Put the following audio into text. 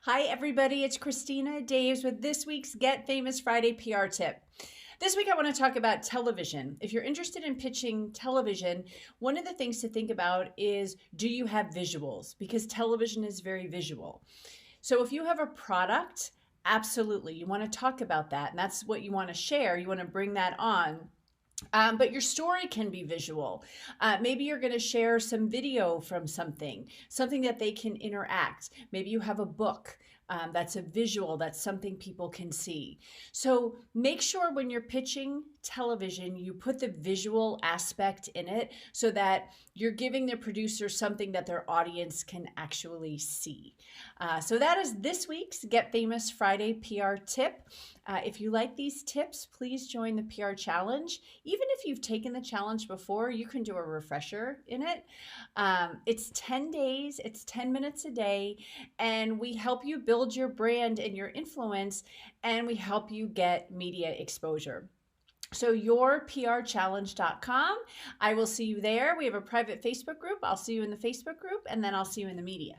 Hi, everybody. It's Christina Daves with this week's Get Famous Friday PR tip. This week, I want to talk about television. If you're interested in pitching television, one of the things to think about is, do you have visuals? Because television is very visual. So if you have a product, absolutely, you want to talk about that. And that's what you want to share. You want to bring that on. But your story can be visual. Maybe you're going to share some video from something that they can interact. Maybe you have a book that's a visual, that's something people can see. So make sure when you're pitching television, you put the visual aspect in it so that you're giving the producer something that their audience can actually see. So that is this week's Get Famous Friday PR tip. If you like these tips, please join the PR challenge. Even if you've taken the challenge before, you can do a refresher in it. It's 10 days, it's 10 minutes a day, and we help you build your brand and your influence, and we help you get media exposure. So yourprchallenge.com. I will see you there. We have a private Facebook group. I'll see you in the Facebook group, and then I'll see you in the media.